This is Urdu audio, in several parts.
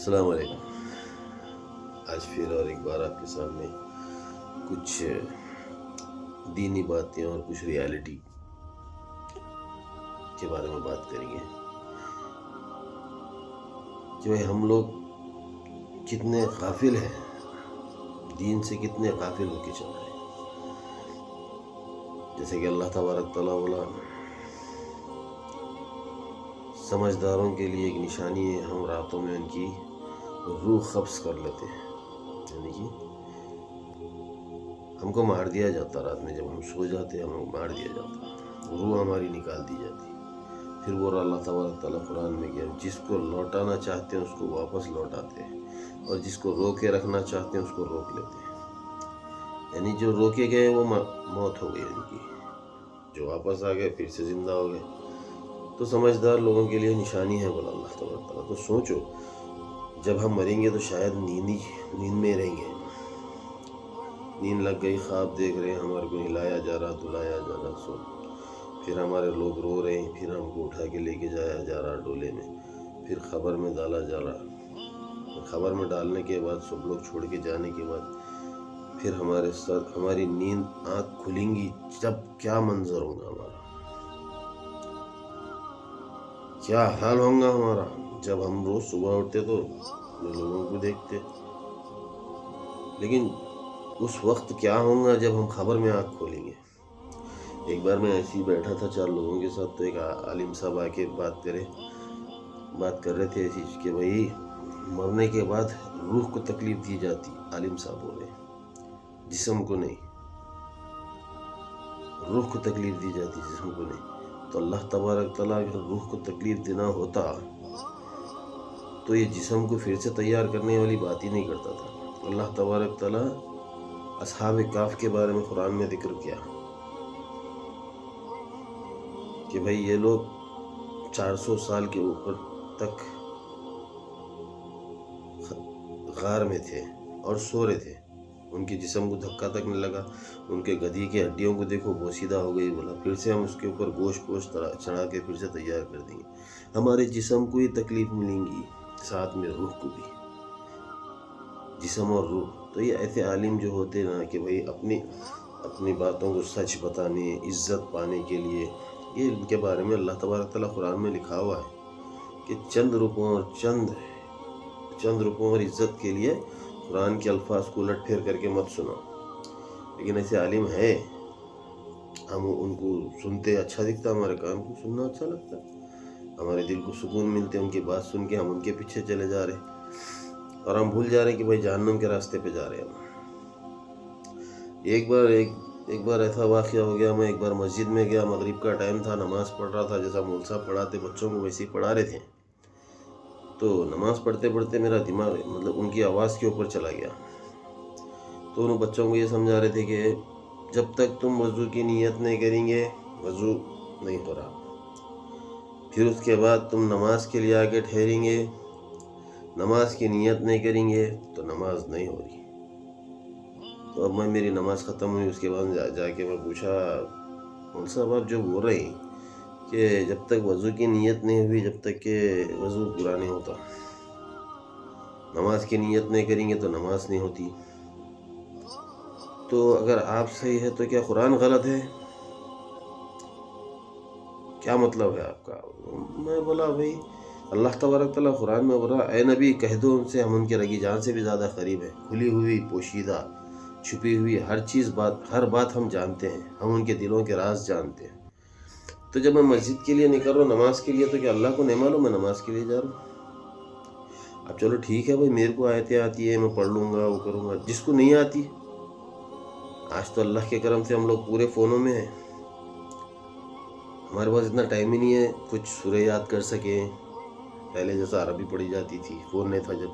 السلام علیکم۔ آج پھر اور ایک بار آپ کے سامنے کچھ دینی باتیں اور کچھ ریالٹی کے بارے میں بات کریں گے کہ بھائی ہم لوگ کتنے غافل ہیں، دین سے کتنے غافل ہو کے چل رہے ہیں۔ جیسے کہ اللہ تبارک تعالیٰ بولا سمجھداروں کے لیے ایک نشانی ہے، ہم راتوں میں ان کی روح قبض کر لیتے ہیں، یعنی کہ ہم کو مار دیا جاتا، رات میں جب ہم سو جاتے ہم کو مار دیا جاتا، روح ہماری نکال دی جاتی۔ پھر وہ اللہ تبارک تعالیٰ قرآن میں کہ جس کو لوٹانا چاہتے ہیں اس کو واپس لوٹاتے ہیں، اور جس کو روکے رکھنا چاہتے ہیں اس کو روک لیتے ہیں۔ یعنی جو روکے گئے وہ موت ہو گئی ان کی، جو واپس آ گئے پھر سے زندہ ہو گئے۔ تو سمجھدار لوگوں کے لیے نشانی ہے بولا اللہ تبارک تعالیٰ۔ تو سوچو جب ہم مریں گے تو شاید نیند میں رہیں گے، نیند لگ گئی، خواب دیکھ رہے ہیں، ہمارے کو ہلایا جا رہا، دلایا جا رہا، سو پھر ہمارے لوگ رو رہے ہیں، پھر ہم کو اٹھا کے لے کے جایا جا رہا ڈولے میں، پھر خبر میں ڈالا جا رہا۔ خبر میں ڈالنے کے بعد سب لوگ چھوڑ کے جانے کے بعد پھر ہمارے ساتھ ہماری نیند آنکھ کھلیں گی، جب کیا منظر ہوگا ہمارا، کیا حال ہوگا ہمارا۔ جب ہم روز صبح اٹھتے تو لوگوں کو دیکھتے، لیکن اس وقت کیا ہوگا جب ہم خبر میں آنکھ کھولیں گے۔ ایک بار میں ایسے ہی بیٹھا تھا 4 لوگوں کے ساتھ، تو ایک عالم صاحب آ کے بات کر رہے تھے ایسی کہ بھائی مرنے کے بعد روح کو تکلیف دی جاتی۔ عالم صاحب بولے جسم کو نہیں، روح کو تکلیف دی جاتی، جسم کو نہیں۔ تو اللہ تبارک تعالیٰ اگر روح کو تکلیف دینا ہوتا تو یہ جسم کو پھر سے تیار کرنے والی بات ہی نہیں کرتا تھا۔ اللہ تبارک تعالیٰ اصحاب کہف کے بارے میں قرآن میں ذکر کیا کہ بھائی یہ لوگ 400 سال کے اوپر تک غار میں تھے اور سو رہے تھے، ان کے جسم کو دھکا تک نہیں لگا، ان کے گدھی کی ہڈیوں کو دیکھو بوسیدہ ہو گئی، بولا پھر سے ہم اس کے اوپر گوشت چڑھا کے پھر سے تیار کر دیں گے۔ ہمارے جسم کو ہی تکلیف ملیں گی، ساتھ میں روح کو بھی، جسم اور روح۔ تو یہ ایسے عالم جو ہوتے نا کہ بھائی اپنی باتوں کو سچ بتانے، عزت پانے کے لیے، یہ ان کے بارے میں اللہ تبارک تعالیٰ قرآن میں لکھا ہوا ہے کہ چند روپوں اور عزت کے لیے قرآن کے الفاظ کو الٹ پھیر کر کے مت سنا۔ لیکن ایسے عالم ہے، ہم ان کو سنتے اچھا دکھتا، ہمارے کان کو سننا اچھا لگتا، ہمارے دل کو سکون ملتے، ان کی بات سن کے ہم ان کے پیچھے چلے جا رہے، اور ہم بھول جا رہے کہ بھائی جہنم کے راستے پہ جا رہے ہیں ہم۔ ایک بار ایسا واقعہ ہو گیا، میں ایک بار مسجد میں گیا، مغرب کا ٹائم تھا، نماز پڑھ رہا تھا، جیسا مول صاحب پڑھاتے بچوں کو ویسے ہی پڑھا رہے تھے۔ تو نماز پڑھتے پڑھتے میرا دماغ ان کی آواز کے اوپر چلا گیا۔ تو ان بچوں کو یہ سمجھا رہے تھے کہ جب تک تم وضو کی نیت نہیں کریں گے وضو نہیں ہو رہا، پھر اس کے بعد تم نماز کے لیے آگے ٹھہریں گے، نماز کی نیت نہیں کریں گے تو نماز نہیں ہو رہی۔ تو اب میری نماز ختم ہوئی، اس کے بعد جا کے میں پوچھا مول صاحب آپ جو بول رہے ہیں کہ جب تک وضو کی نیت نہیں ہوئی جب تک کہ وضو پورا نہیں ہوتا، نماز کی نیت نہیں کریں گے تو نماز نہیں ہوتی، تو اگر آپ صحیح ہے تو کیا قرآن غلط ہے؟ کیا مطلب ہے آپ کا؟ میں بولا بھائی اللہ تبارک تعالیٰ قرآن میں بولا اے نبی کہہ دو ان سے ہم ان کے رگی جان سے بھی زیادہ قریب ہیں، کھلی ہوئی، پوشیدہ، چھپی ہوئی ہر بات ہم جانتے ہیں، ہم ان کے دلوں کے راز جانتے ہیں۔ تو جب میں مسجد کے لیے نکل رہا ہوں نماز کے لیے، تو کیا اللہ کو نہیں معلوم میں نماز کے لیے جا رہا ہوں؟ اب چلو ٹھیک ہے بھائی، میرے کو آیتیں آتی ہے، میں پڑھ لوں گا، وہ کروں گا۔ جس کو نہیں آتی، آج تو اللہ کے کرم سے ہم لوگ پورے فونوں میں ہیں، ہمارے پاس اتنا ٹائم ہی نہیں ہے کچھ سورہ یاد کر سکیں، پہلے جیسا عربی پڑھی جاتی تھی، فون نہیں تھا جب،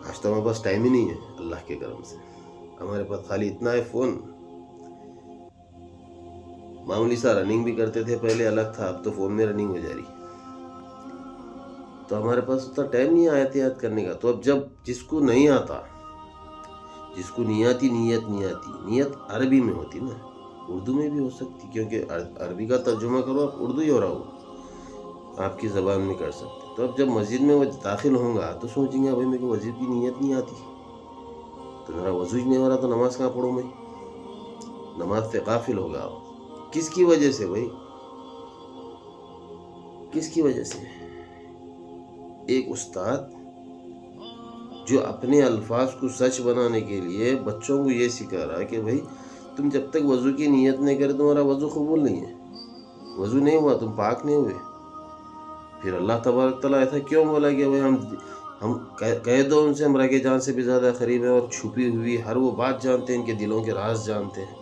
آج تو ہمارے پاس ٹائم ہی نہیں ہے اللہ کے کرم سے، ہمارے پاس خالی اتنا ہے فون۔ معمولی سا رننگ بھی کرتے تھے پہلے الگ تھا، اب تو فون میں رننگ ہو جا رہی، تو ہمارے پاس اتنا ٹائم نہیں آیت یاد کرنے کا۔ تو اب جب جس کو نہیں آتا، جس کو نہیں آتی، نیت عربی میں ہوتی نا، اردو میں بھی ہو سکتی، کیونکہ عربی کا ترجمہ کرو آپ اردو ہی ہو رہا ہو، آپ کی زبان میں کر سکتے۔ تو اب جب مسجد میں وہ داخل ہوں گا تو سوچیں گے بھائی میرے کو وضو کی نیت نہیں آتی، تو میرا وضو ہی نہیں ہو رہا تو نماز کہاں پڑھوں میں؟ نماز سے غافل ہوگا۔ کس کی وجہ سے بھائی؟ کس کی وجہ سے؟ ایک استاد جو اپنے الفاظ کو سچ بنانے کے لیے بچوں کو یہ سکھا رہا ہے کہ بھائی تم جب تک وضو کی نیت نہیں کرے تمہارا وضو قبول نہیں ہے، وضو نہیں ہوا، تم پاک نہیں ہوئے۔ پھر اللہ تبارک تعالیٰ ایسا کیوں بولا کہ بھائی ہم کہہ دو ان سے ہم رگ جان سے بھی زیادہ قریب ہیں اور چھپی ہوئی ہر وہ بات جانتے ہیں، ان کے دلوں کے راز جانتے ہیں۔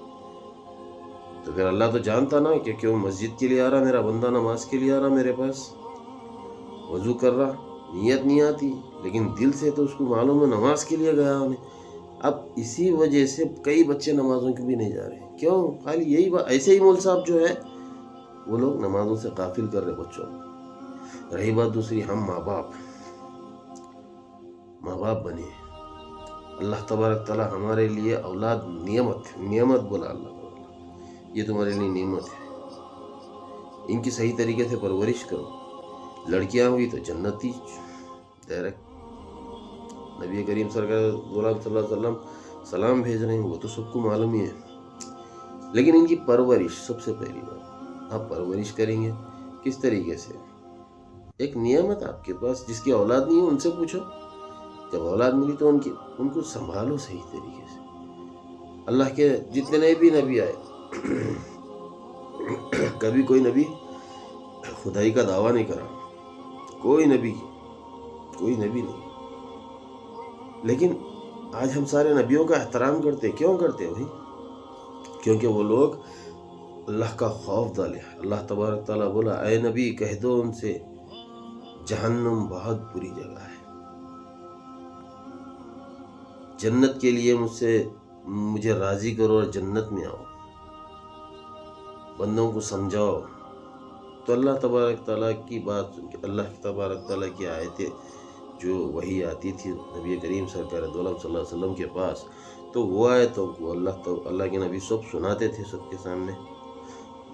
تو پھر اللہ تو جانتا نا کہ کیوں مسجد کے لیے آ رہا میرا بندہ، نماز کے لیے آ رہا میرے پاس، وضو کر رہا، نیت نہیں آتی لیکن دل سے تو اس کو معلوم ہے نماز کے لیے گیا ہمیں۔ اب اسی وجہ سے کئی بچے نمازوں کی بھی نہیں جا رہے، کیوں؟ خالی یہی بات، ایسے ہی مول صاحب جو ہے وہ لوگ نمازوں سے غافل کر رہے بچوں کو۔ رہی بات دوسری، ہم ماں باپ بنے، اللہ تبارک تعالیٰ ہمارے لیے اولاد نعمت بولا اللہ تعالیٰ، یہ تمہارے لیے نعمت ہے، ان کی صحیح طریقے سے پرورش کرو۔ لڑکیاں ہوئی تو جنتی ڈائریکٹ نبی کریم سرکار صلی اللہ علیہ وسلم سلام بھیج رہے ہیں، وہ تو سب کو معلوم ہی ہے، لیکن ان کی پرورش سب سے پہلی بات، آپ پرورش کریں گے کس طریقے سے؟ ایک نعمت آپ کے پاس، جس کی اولاد نہیں ہے ان سے پوچھو، جب اولاد ملی تو ان کو سنبھالو صحیح طریقے سے۔ اللہ کے جتنے بھی نبی آئے کبھی کوئی نبی خدائی کا دعویٰ نہیں کرا، کوئی نبی نہیں، لیکن آج ہم سارے نبیوں کا احترام کرتے، کیوں کرتے بھائی؟ کیونکہ وہ لوگ اللہ کا خوف ڈالے۔ اللہ تبارک تعالیٰ بولا اے نبی کہہ دو ان سے جہنم بہت بری جگہ ہے، جنت کے لیے مجھے راضی کرو اور جنت میں آؤ، بندوں کو سمجھاؤ۔ تو اللہ تبارک تعالیٰ کی بات سن کے، اللہ تبارک تعالیٰ کی آیتیں جو وحی آتی تھی نبی کریم سرکار دو عالم صلی اللہ علیہ وسلم کے پاس، تو وہ آیتوں کو اللہ کے نبی سب سناتے تھے، سب کے سامنے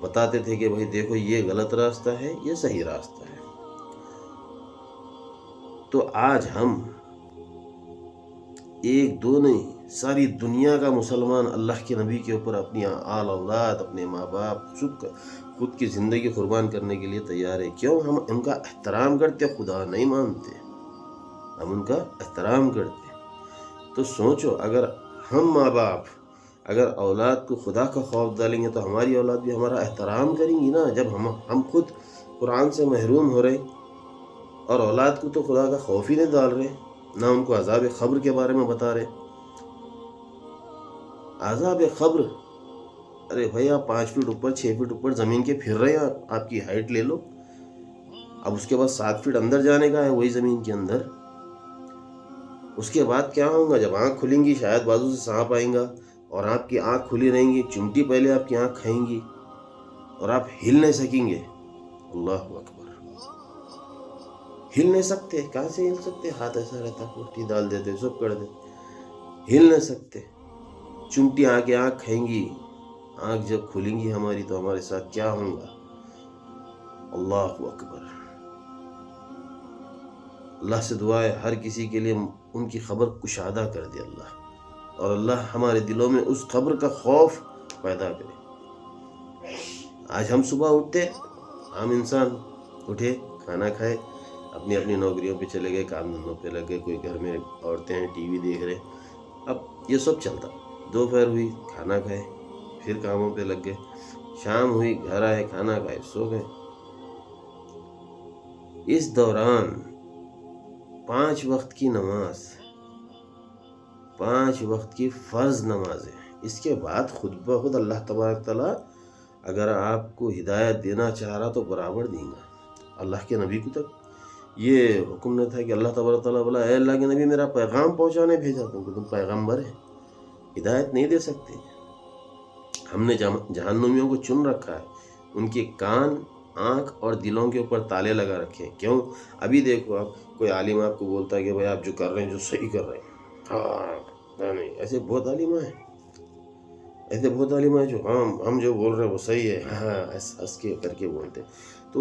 بتاتے تھے کہ بھائی دیکھو یہ غلط راستہ ہے، یہ صحیح راستہ ہے۔ تو آج ہم ایک دو نہیں، ساری دنیا کا مسلمان اللہ کے نبی کے اوپر اپنی آل اولاد، اپنے ماں باپ، خود کی زندگی قربان کرنے کے لیے تیار ہے۔ کیوں؟ ہم ان کا احترام کرتے، خدا نہیں مانتے، ہم ان کا احترام کرتے۔ تو سوچو، اگر ہم ماں باپ اگر اولاد کو خدا کا خوف ڈالیں گے تو ہماری اولاد بھی ہمارا احترام کریں گی نا۔ جب ہم خود قرآن سے محروم ہو رہے اور اولاد کو تو خدا کا خوف ہی نہیں ڈال رہے، نہ ان کو عذاب قبر کے بارے میں بتا رہے۔ عذاب قبر، ارے بھائی آپ 5 فٹ اوپر 6 فٹ اوپر زمین کے پھر رہے ہیں، آپ کی ہائٹ لے لو، اب اس کے بعد 7 فٹ اندر جانے کا ہے وہی زمین کے اندر۔ اس کے بعد کیا ہوگا؟ جب آنکھ کھلیں گی شاید بازو سے سانپ آئیں گا اور آپ کی آنکھ کھلی رہیں گی، چمٹی پہلے آپ کی آنکھ کھائیں گی اور آپ ہل نہیں سکیں گے۔ اللہ اکبر، ہل نہیں سکتے، کہاں سے ہل سکتے؟ ہاتھ ایسا رہتا، پٹی ڈال دیتے، سب کر دیتے، ہل نہیں سکتے۔ چمٹی آ کے آنکھ کھائیں گی، آنکھ جب کھلیں گی ہماری تو ہمارے ساتھ کیا ہوگا؟ اللہ اکبر۔ اللہ سے دعا ہے ہر کسی کے لیے ان کی خبر کشادہ کر دے اللہ، اور اللہ ہمارے دلوں میں اس خبر کا خوف پیدا کرے۔ آج ہم صبح اٹھتے، عام انسان اٹھے، کھانا کھائے، اپنی اپنی نوکریوں پہ چلے گئے، کام دھندوں پہ لگ گئے، کوئی گھر میں عورتیں ہیں ٹی وی دیکھ رہے، اب یہ سب چلتا۔ دوپہر ہوئی، کھانا کھائے، پھر کاموں پہ لگ گئے، شام ہوئی، گھر آئے، کھانا کھائے، سو گئے۔ اس دوران 5 وقت کی نماز، 5 وقت کی فرض نمازیں، اس کے بعد خود بخود اللہ تبارک تعالیٰ اگر آپ کو ہدایت دینا چاہ رہا تو برابر دیں گا۔ اللہ کے نبی کو تک یہ حکم نہ تھا کہ اللہ تبارک تعالیٰ بولا اے اللہ کے نبی میرا پیغام پہنچانے بھیجا تم پیغمبر ہے، ہدایت نہیں دے سکتے۔ ہم نے جہنمیوں کو چن رکھا ہے، ان کے کان، آنکھ اور دلوں کے اوپر تالے لگا رکھے ہیں۔ کیوں؟ ابھی دیکھو، آپ کوئی عالم آپ کو بولتا ہے کہ بھائی آپ جو کر رہے ہیں جو صحیح کر رہے ہیں، ہاں نہیں، ایسے بہت عالم ہیں جو ہم جو بول رہے ہیں وہ صحیح ہے، ہاں ہنس کے کر کے بولتے۔ تو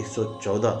114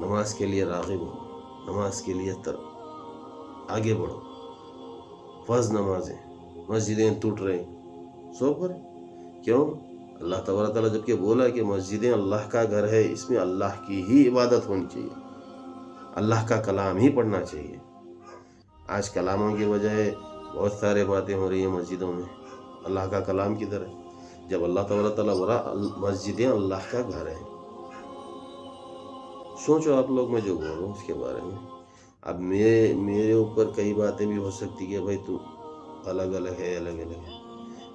نماز کے لیے راغب ہو، نماز کے لیے آگے بڑھو. فرض نمازیں، مسجدیں ٹوٹ رہی، سو پر کیوں؟ اللہ تبارک تعالیٰ جب کہ بولا کہ مسجدیں اللہ کا گھر ہے، اس میں اللہ کی ہی عبادت ہونی چاہیے، اللہ کا کلام ہی پڑھنا چاہیے. آج کلاموں کے بجائے بہت سارے باتیں ہو رہی ہیں مسجدوں میں. اللہ کا کلام کدھر ہے؟ جب اللہ تبارک تعالیٰ بولا مسجدیں اللہ کا گھر ہے. سوچو آپ لوگ، میں جو بول رہا ہوں اس کے بارے میں. اب میرے اوپر کئی باتیں بھی ہو سکتی کہ بھائی تو الگ الگ ہے.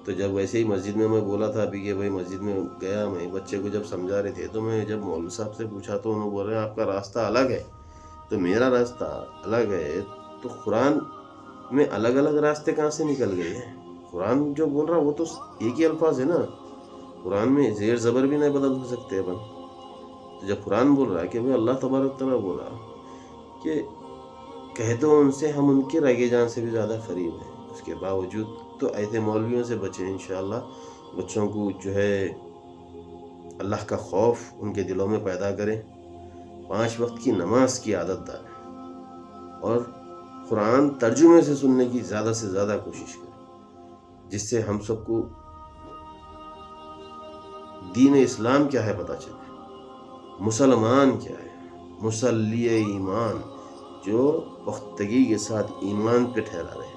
تو جب ویسے ہی مسجد میں بولا تھا ابھی کہ بھائی مسجد میں گیا، میں بچے کو جب سمجھا رہے تھے تو میں جب مولوی صاحب سے پوچھا تو انہوں بول رہے ہیں آپ کا راستہ الگ ہے تو میرا راستہ الگ ہے. تو قرآن میں الگ الگ راستے کہاں سے نکل گئے ہیں؟ قرآن جو بول رہا وہ تو ایک ہی الفاظ ہے نا. قرآن میں زیر زبر بھی نہیں بدل سکتے اپن. تو جب قرآن بول رہا ہے کہ بھائی اللہ تبارک تعالیٰ بولا کہ کہہ دو ان سے ہم ان کے رگے جان سے بھی زیادہ قریب ہیں، اس کے باوجود تو ایسے مولویوں سے بچیں. انشاءاللہ بچوں کو جو ہے اللہ کا خوف ان کے دلوں میں پیدا کریں، 5 وقت کی نماز کی عادت ڈالیں، اور قرآن ترجمے سے سننے کی زیادہ سے زیادہ کوشش کریں، جس سے ہم سب کو دین اسلام کیا ہے پتہ چلے، مسلمان کیا ہے، مسلی ایمان جو پختگی کے ساتھ ایمان پہ ٹھہرا رہے ہیں.